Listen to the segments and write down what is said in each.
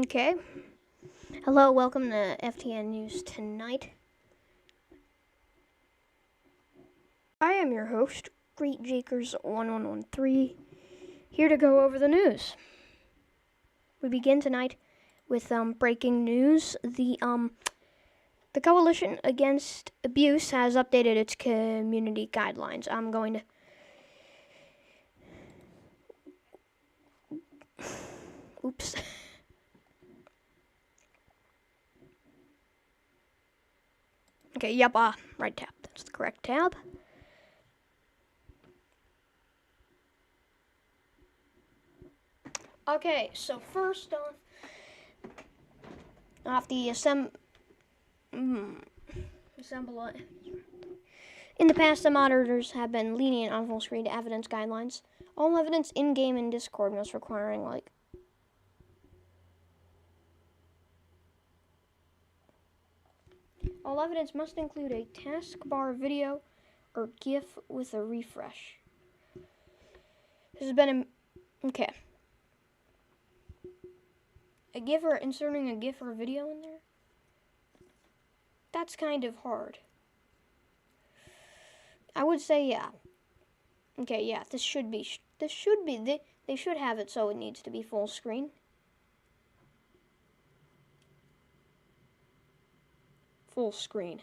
Okay. Hello, welcome to FTN News Tonight. I am your host, Great Jakers1113, here to go over the news. We begin tonight with breaking news. The Coalition Against Abuse has updated its community guidelines. I'm going to oops. Okay, yep, right tab. That's the correct tab. Okay, so first off the assembly. In the past, the moderators have been lenient on full screen evidence guidelines. All evidence in-game and Discord must requiring all evidence must include a taskbar video or GIF with a refresh. This has been okay. A GIF or inserting a GIF or video in there? That's kind of hard. I would say yeah. Okay, yeah, they should have it so it needs to be full screen. Full screen.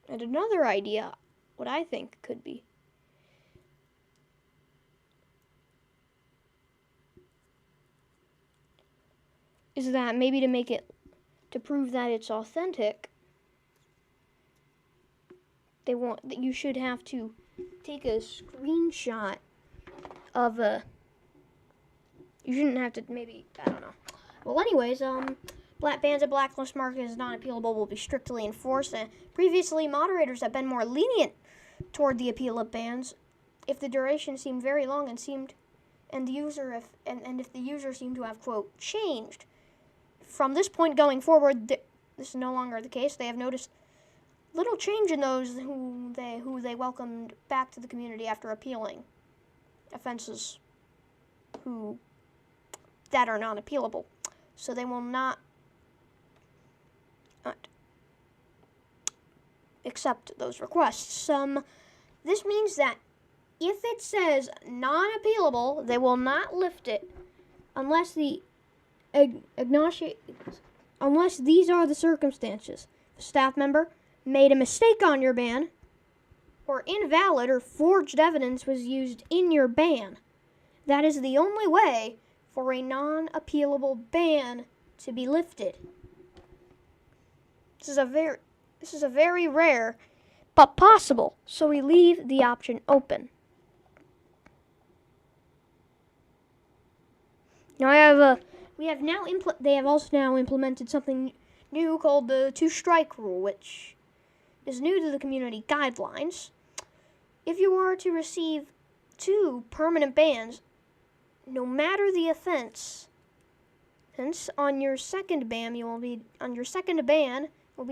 And another idea, what I think could be, is that maybe to prove that it's authentic, you should have to take a screenshot of you shouldn't have to, maybe, I don't know. Well, anyways, black bans and blacklist marking as non-appealable will be strictly enforced. Previously, moderators have been more lenient toward the appeal of bans if the duration seemed very long and if the user seemed to have, quote, changed. From this point going forward, this is no longer the case. They have noticed little change in those who they welcomed back to the community after appealing offenses that are non-appealable. So they will not accept those requests. This means that if it says non-appealable, they will not lift it unless unless these are the circumstances. The staff member made a mistake on your ban, or invalid or forged evidence was used in your ban. That is the only way for a non-appealable ban to be lifted. This is a very rare but possible, so we leave the option open. Now they have also now implemented something new called the two-strike rule, which is new to the community guidelines. If you are to receive 2 permanent bans, no matter the offense, on your second ban you'll be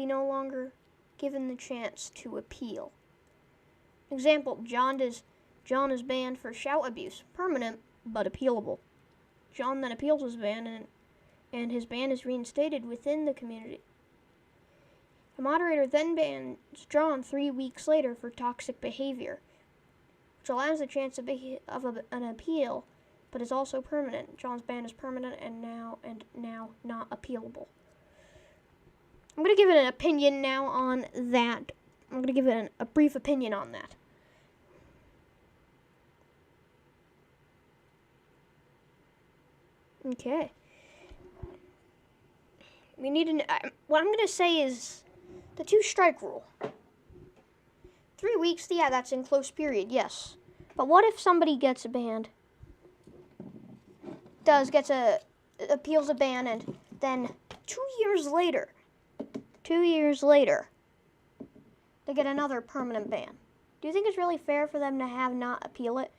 no longer given the chance to appeal. Example: John is banned for shout abuse, permanent but appealable. John then appeals his ban, and his ban is reinstated within the community. The moderator then bans John 3 weeks later for toxic behavior, which allows the chance of an appeal, but is also permanent. John's ban is permanent and now not appealable. I'm going to give it an opinion now on that. I'm going to give it a brief opinion on that. Okay. What I'm going to say is the 2-strike rule. 3 weeks, yeah, that's in close period, yes. But what if somebody gets a banned, appeals a ban, and then 2 years later, they get another permanent ban? Do you think it's really fair for them to not appeal it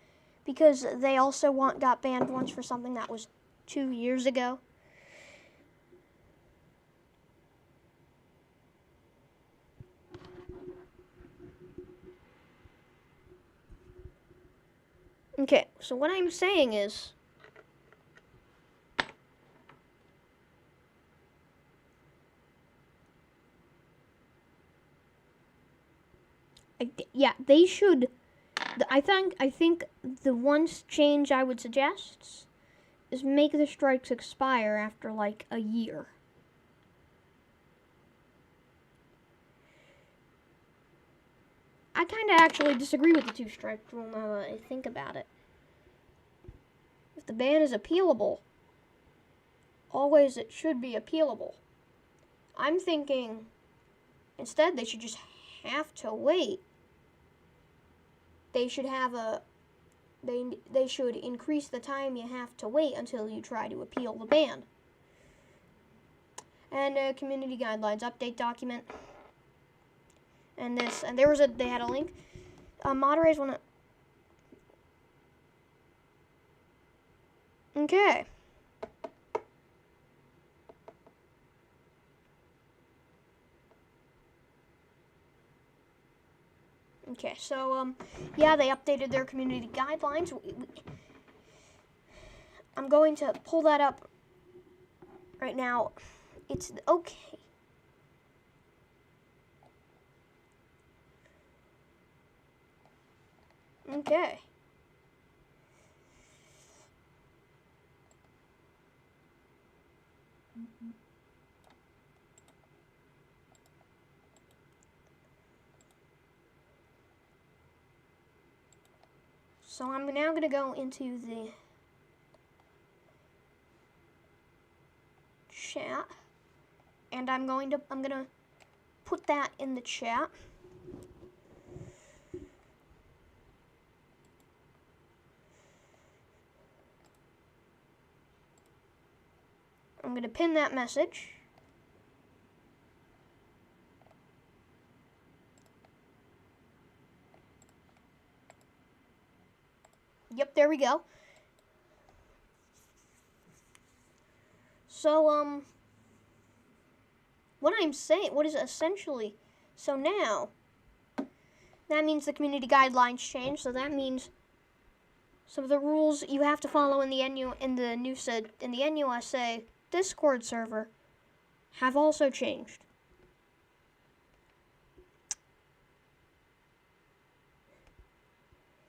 because they also got banned once for something that was 2 years ago? Okay, so what I'm saying is, yeah, they should. I think the one change I would suggest is make the strikes expire after like a year. I kind of actually disagree with the two-strike rule now that I think about it. If the ban is appealable, always it should be appealable. I'm thinking instead they should just have to wait. They should have a they should increase the time you have to wait until you try to appeal the ban. And a community guidelines update document. And they had a link. Moderators want to. Okay. Okay, so yeah, they updated their community guidelines. I'm going to pull that up right now. It's okay. Okay. So I'm now going to go into the chat, and I'm going to put that in the chat. I'm going to pin that message. Yep, there we go. So, what is essentially, so now, that means the community guidelines change, so that means some of the rules you have to follow in the NUSA Discord server have also changed.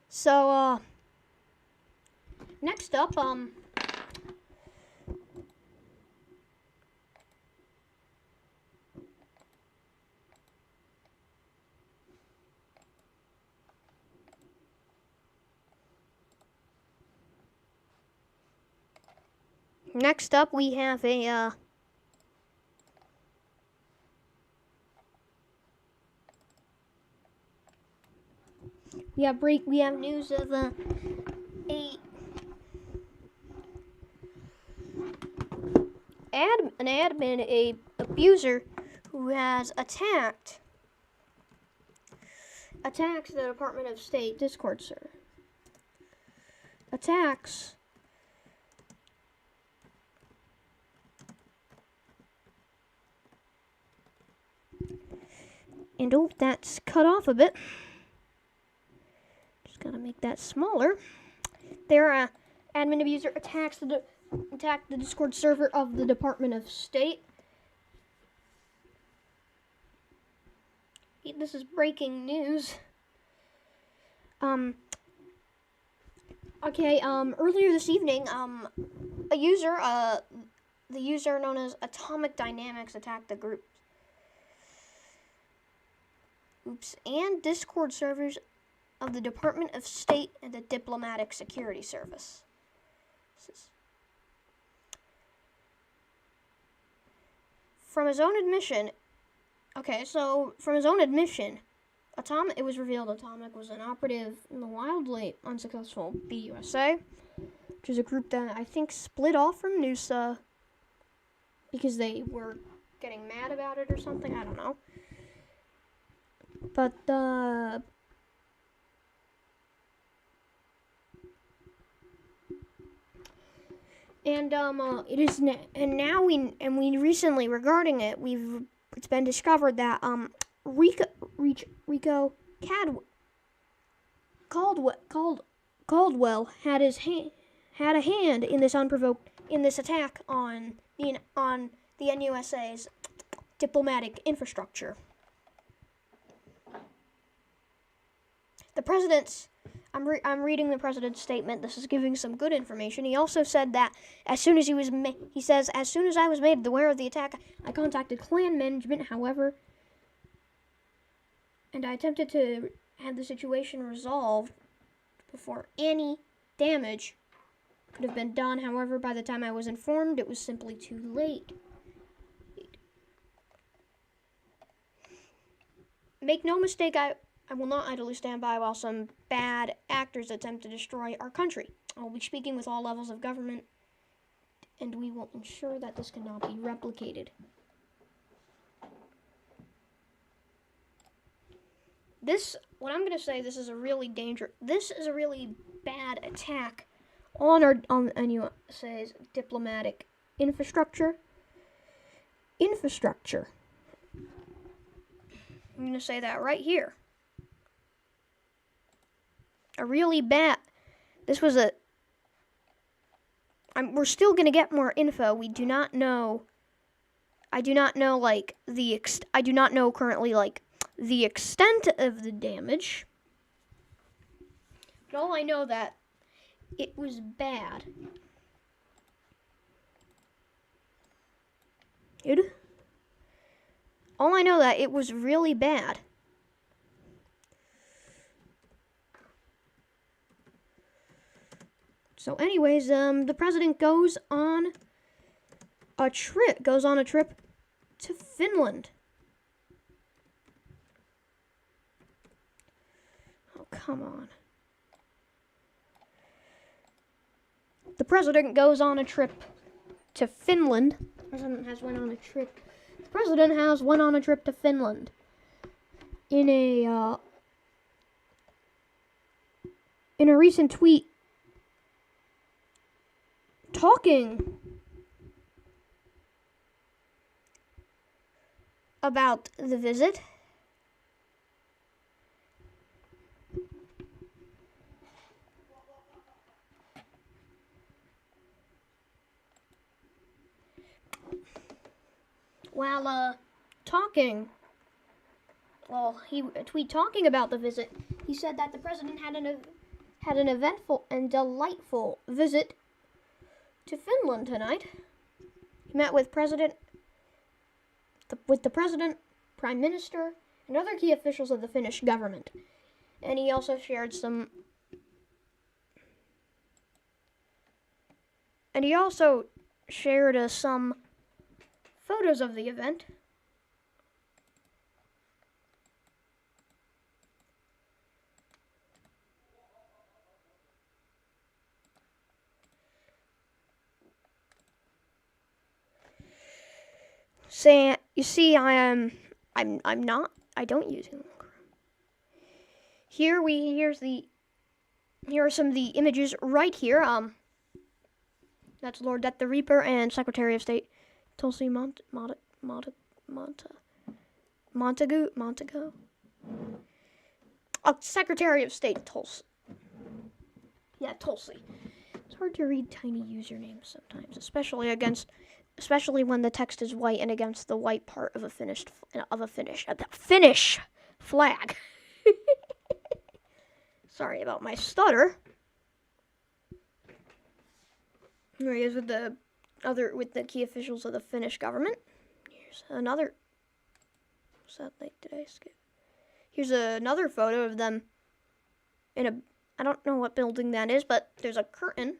So, next up, we have a, we have news of, an admin, a abuser who has attacked the Department of State Discord server. Attacks and oh, that's cut off a bit. Just gotta make that smaller. Their admin abuser attacked the Discord server of the Department of State. This is breaking news. Earlier this evening, the user known as Atomic Dynamics attacked the group. And Discord servers of the Department of State and the Diplomatic Security Service. From his own admission, it was revealed Atomic was an operative in the wildly unsuccessful BUSA, which is a group that I think split off from NUSA because they were getting mad about it or something. I don't know. But it is now we recently regarding it it's been discovered that Rico Caldwell had a hand in this attack on the NUSA's diplomatic infrastructure. The president's, I'm reading the president's statement. This is giving some good information. He also said that as soon as he says, as soon as I was made aware of the attack, I contacted Klan management, however, and I attempted to have the situation resolved before any damage could have been done. However, by the time I was informed, it was simply too late. Make no mistake, I will not idly stand by while some bad actors attempt to destroy our country. I will be speaking with all levels of government, and we will ensure that this cannot be replicated. What I'm going to say, this is a really bad attack on USA's diplomatic infrastructure. I'm going to say that right here. We're still going to get more info. I do not know currently, the extent of the damage. But all I know that it was bad. All I know that it was really bad. So anyways, the president goes on a trip to Finland. Oh, come on. The president goes on a trip to Finland. The president has went on a trip to Finland in a recent tweet talking about the visit. While he tweeted talking about the visit, he said that the president had an eventful and delightful visit to Finland tonight. He met with the president, prime minister, and other key officials of the Finnish government. And he also shared some photos of the event. Saying, you see, I don't use it. Here are some of the images right here. That's Lord Death the Reaper and Secretary of State Tulsi Montagu. Secretary of State Tulsi. Yeah, Tulsi. It's hard to read tiny usernames sometimes, especially when the text is white and against the white part of a Finnish flag. Sorry about my stutter. Here he is with the key officials of the Finnish government. Here's another. What's that like? Did I skip? Here's another photo of them in I don't know what building that is, but there's a curtain.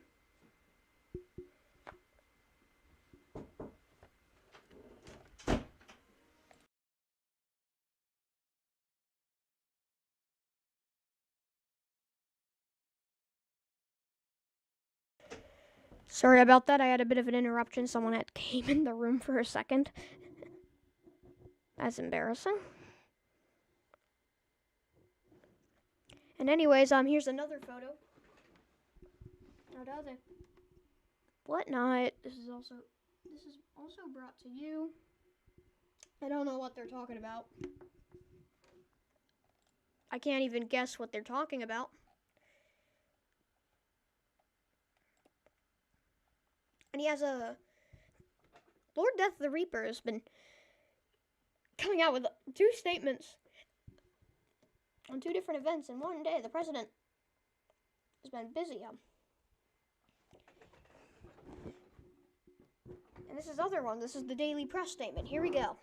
Sorry about that. I had a bit of an interruption. Someone had came in the room for a second. That's embarrassing. And anyways, here's another photo. Whatnot. This is also brought to you. I don't know what they're talking about. I can't even guess what they're talking about. And he has Lord Death the Reaper has been coming out with two statements On 2 different events in one day. The president has been busy. And this is the other one. This is the daily press statement. Here we go.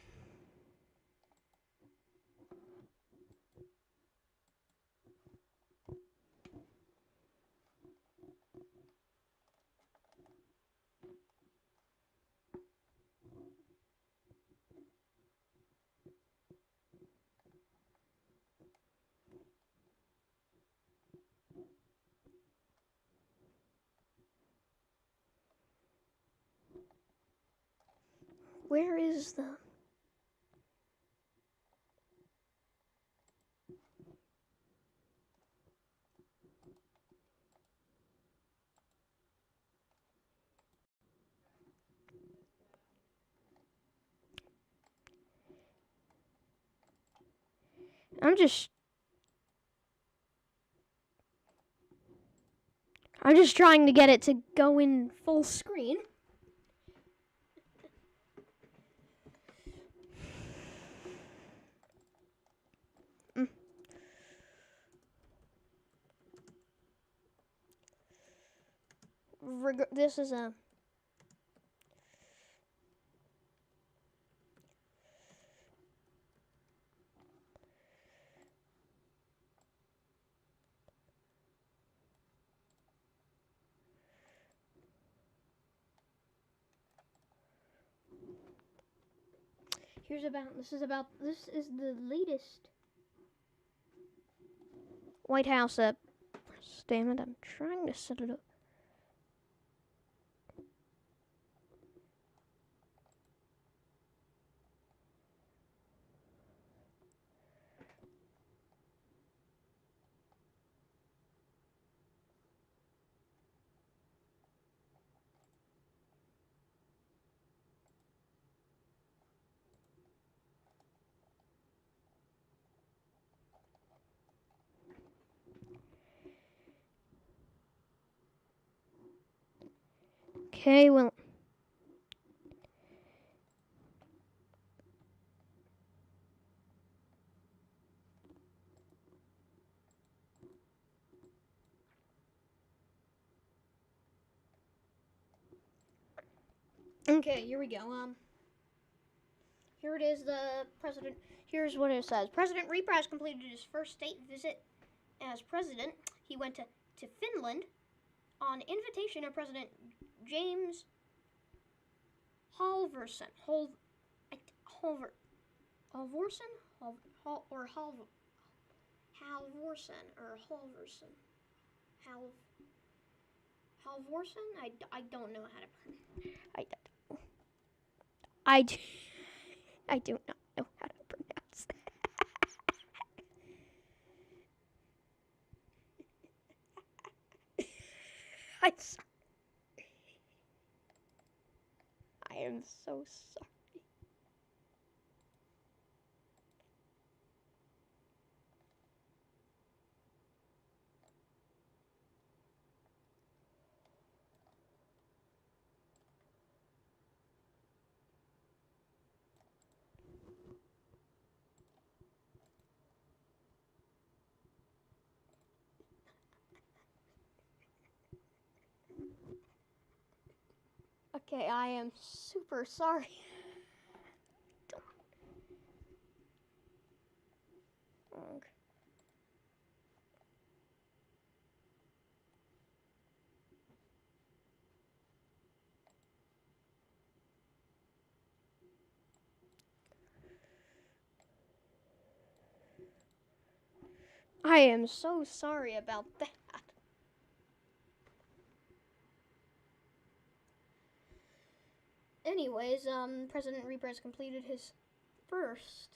Where is the... I'm just trying to get it to go in full screen. This is a... This is the latest White House statement. I'm trying to set it up. Okay, well... Okay, here we go. Here it is, the president. Here's what it says. President Repras completed his first state visit as president. He went to Finland on invitation of President James Halvorsen. Halvorsen? Halvorsen or Halvorsen? Halvorsen? I don't know how to pronounce. I do not know how to pronounce that. I'm sorry. I am so sorry. Okay, I am super sorry. Okay. I am so sorry about that. Anyways, President Repras completed his first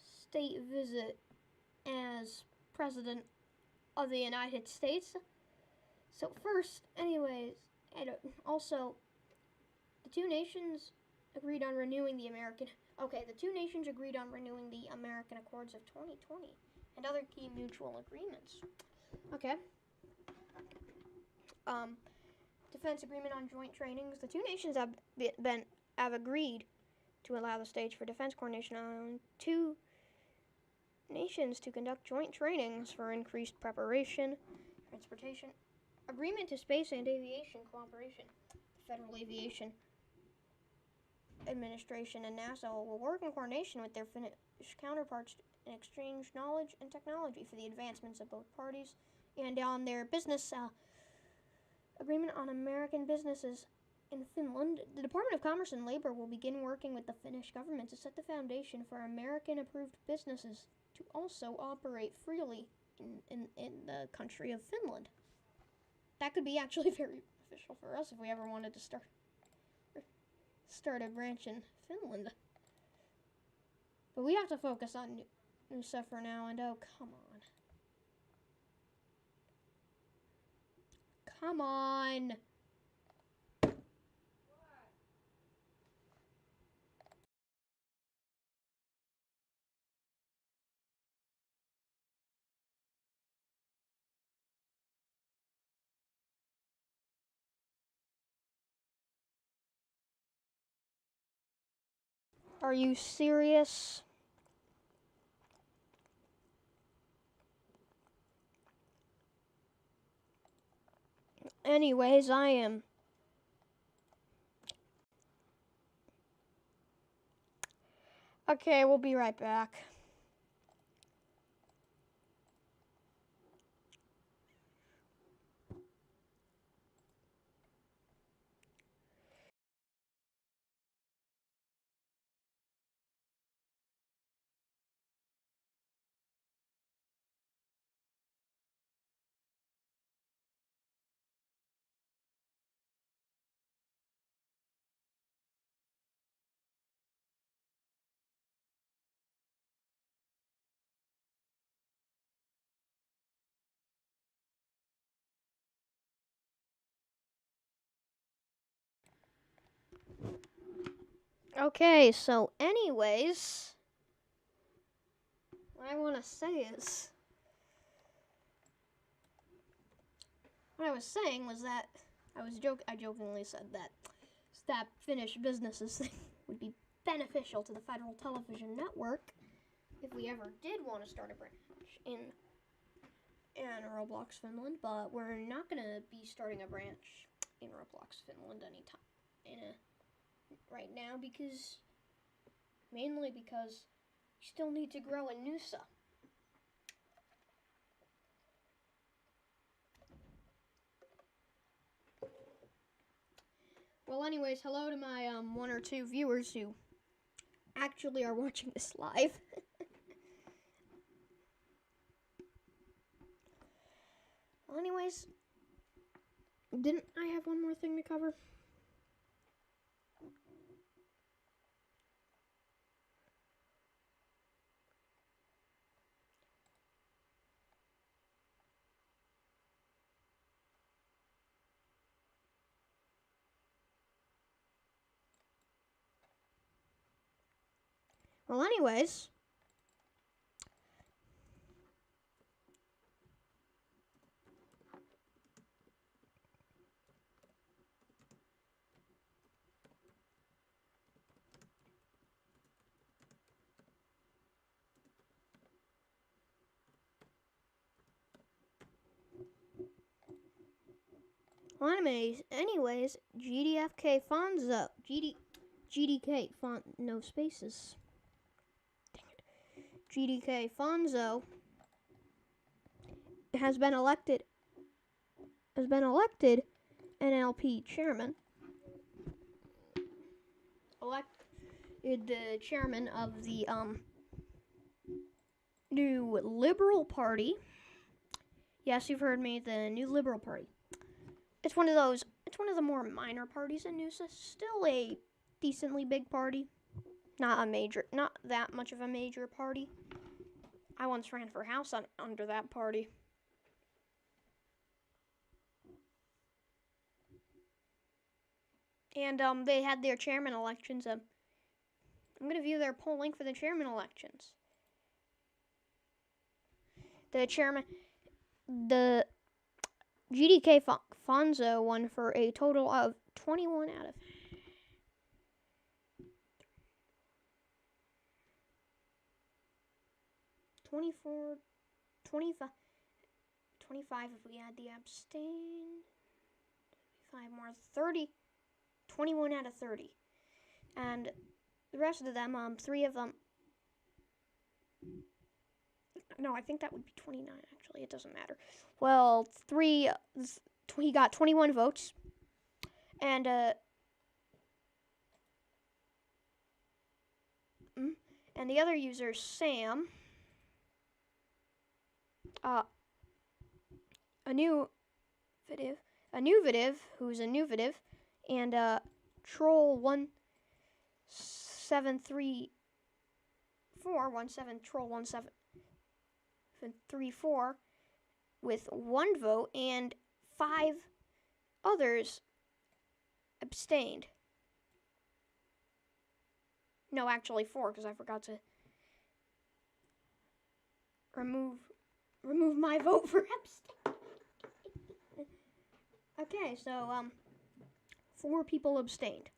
state visit as president of the United States. So first, anyways, also, the two nations agreed on renewing the American Accords of 2020 and other key mutual agreements. Okay. Defense agreement on joint trainings. The two nations have agreed to allow the stage for defense coordination on two nations to conduct joint trainings for increased preparation, transportation, agreement to space and aviation cooperation. The Federal Aviation Administration and NASA will work in coordination with their Finnish counterparts and exchange knowledge and technology for the advancements of both parties, and on their business agreement on American businesses in Finland. The Department of Commerce and Labor will begin working with the Finnish government to set the foundation for American-approved businesses to also operate freely in the country of Finland. That could be actually very beneficial for us if we ever wanted to start a branch in Finland. But we have to focus on new stuff for now, and oh, come on. Come on! Are you serious? Anyways, I am. Okay, we'll be right back. Okay, so anyways, what I want to say is, what I was saying was that I jokingly said that Finnish businesses would be beneficial to the Federal Television Network if we ever did want to start a branch in Roblox Finland, but we're not going to be starting a branch in Roblox Finland right now mainly because we still need to grow in Noosa. Well, anyways, hello to my one or two viewers who actually are watching this live. Well, anyways, didn't I have one more thing to cover? Well, anyways, GDFK Fonzo, GDK font, no spaces. Dang it. GDK Fonzo has been elected NLP chairman. Elected the chairman of the new Liberal Party. Yes, you've heard me, the new Liberal Party. It's one of the more minor parties in Noosa. Still a decently big party. Not that much of a major party. I once ran for House under that party. And they had their chairman elections. I'm going to view their polling for the chairman elections. The GDK Fonzo won for a total of 21 out of 21 24, 25, 25 if we add the abstain. 5 more, 30, 21 out of 30. And the rest of them, 3 of them, no, I think that would be 29, actually. It doesn't matter. Well, he got 21 votes. And the other user, Sam, a new Vidiv, who's a new Vidiv, and Troll 1734, Troll 1734, with 1 vote, and 5 others abstained. No, actually 4, because I forgot to remove my vote for abstain. Okay, so 4 people abstained.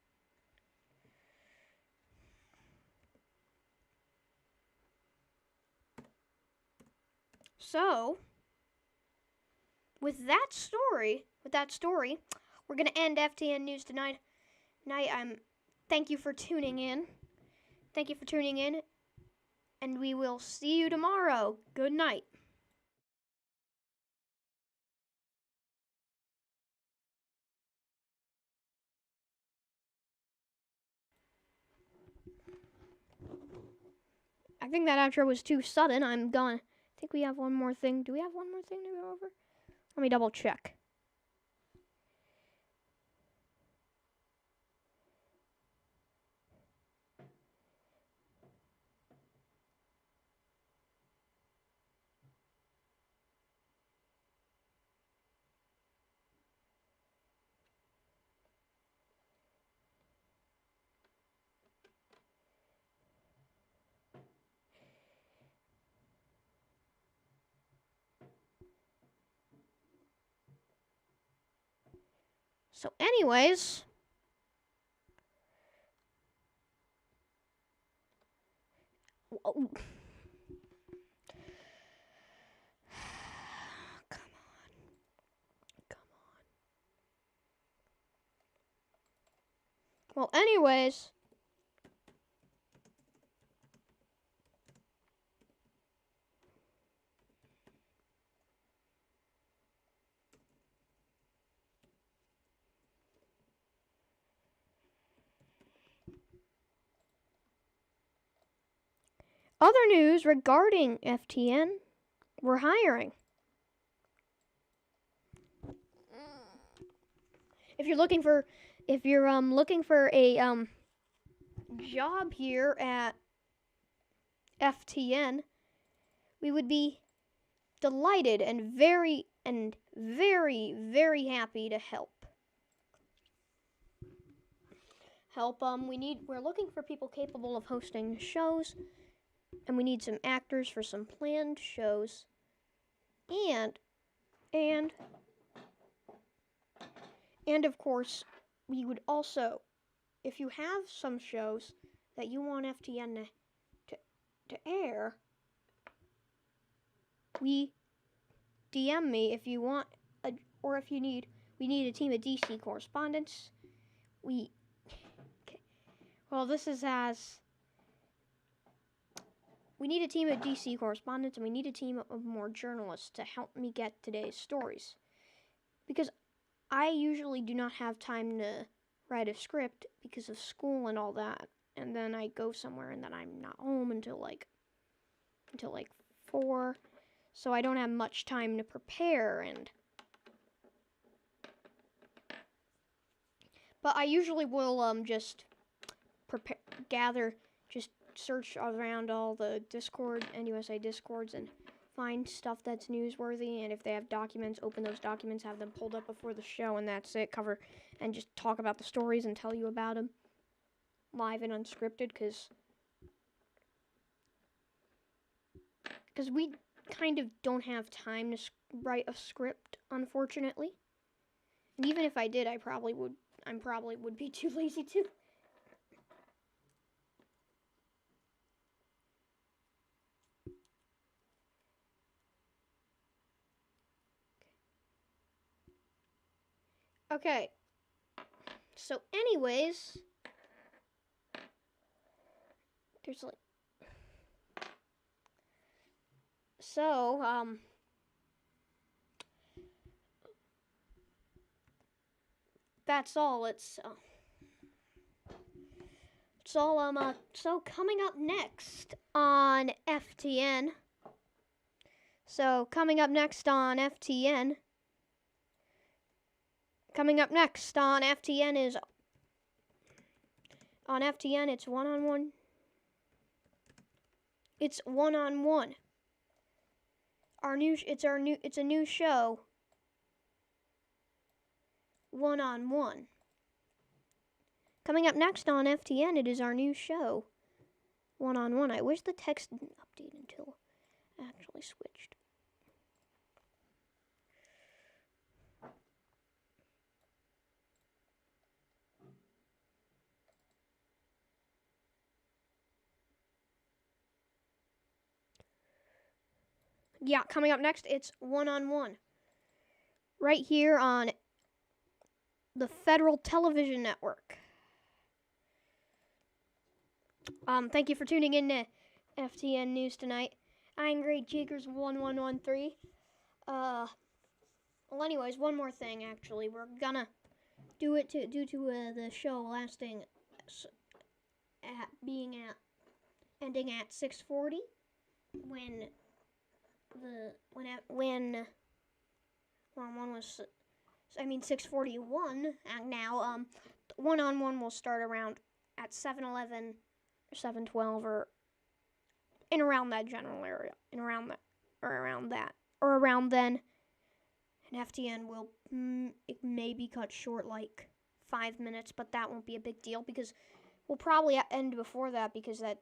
So, with that story, we're gonna end FTN News tonight. Thank you for tuning in. And we will see you tomorrow. Good night. I think that outro was too sudden. I think we have one more thing. Do we have one more thing to go over? Let me double check. So anyways, come on. Well, anyways, other news regarding FTN, we're hiring. If you're looking for a job here at FTN, we would be delighted and very, very happy to help. We're looking for people capable of hosting shows, and we need some actors for some planned shows. And of course, we would also, if you have some shows that you want FTN to air, DM me if you want, or if you need. We need a team of DC correspondents. We need a team of DC correspondents, and we need a team of more journalists to help me get today's stories. Because I usually do not have time to write a script because of school and all that. And then I go somewhere and then I'm not home until like 4. So I don't have much time to prepare but I usually will just search around all the Discord and USA Discords and find stuff that's newsworthy, and if they have documents, open those documents, have them pulled up before the show, and that's it. Cover and just talk about the stories and tell you about them live and unscripted, because we kind of don't have time to write a script, unfortunately. And even if I did, I probably would be too lazy to. Okay. So, anyways, there's like. So, that's all. It's all. So coming up next on FTN. So coming up next on FTN. Coming up next on FTN is. On FTN, it's one-on-one. It's one-on-one. It's a new show. One-on-one. Coming up next on FTN, it is our new show. One-on-one. I wish the text didn't update until I actually switched. Yeah, coming up next, it's one-on-one. Right here on the Federal Television Network. Thank you for tuning in to FTN News Tonight. I'm Great Cheekers 1113. Well, anyways, one more thing. Actually, we're gonna do it due to the show lasting ending at 6:40 when one was. I mean 6:41, and now one-on-one will start around at 7:11 or 7:12 or in around that general area, around then. And FTN will it may be cut short like 5 minutes, but that won't be a big deal because we'll probably end before that because I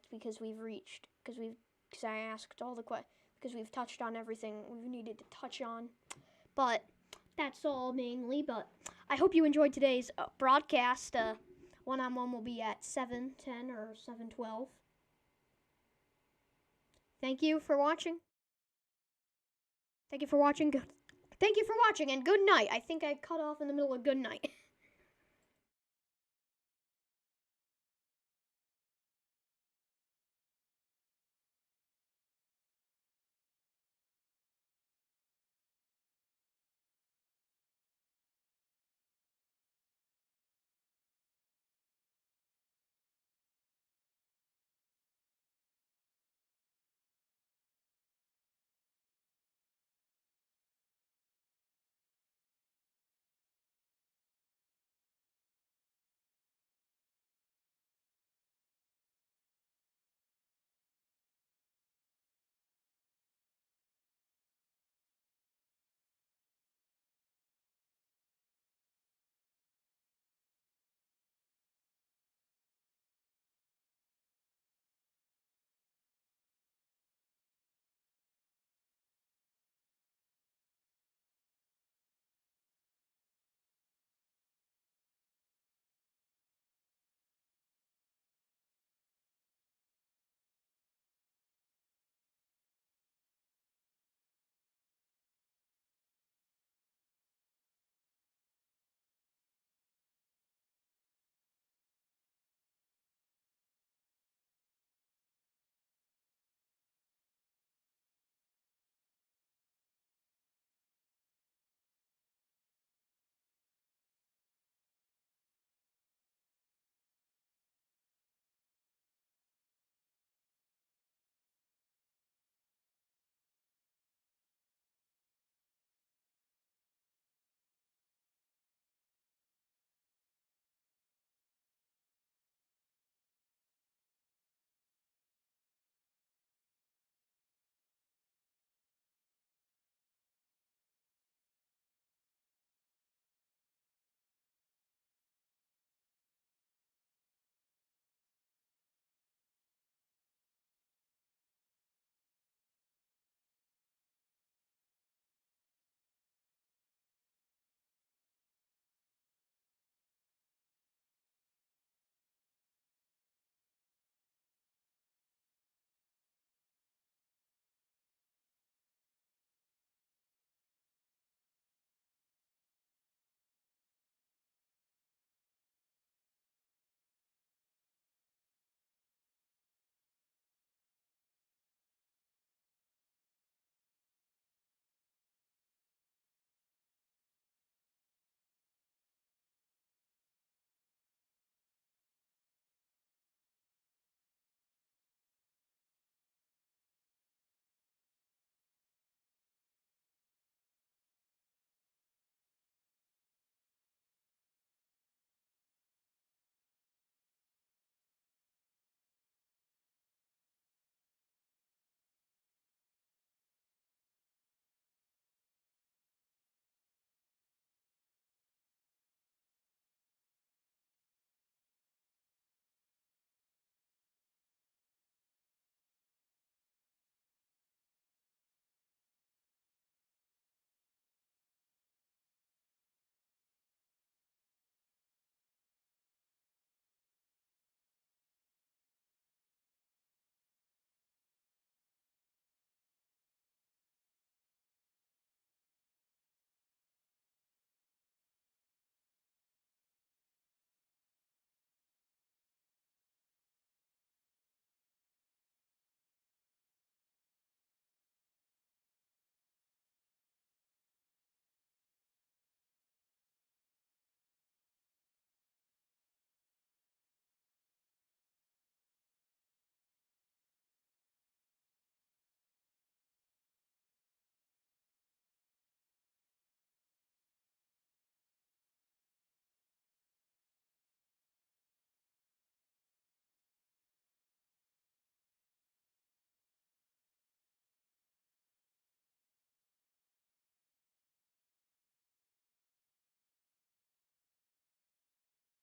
asked all the questions because we've touched on everything we've needed to touch on. But that's all mainly. But I hope you enjoyed today's broadcast. One-on-one will be at 7:10 or 7:12. Thank you for watching. Thank you for watching and good night. I think I cut off in the middle of good night.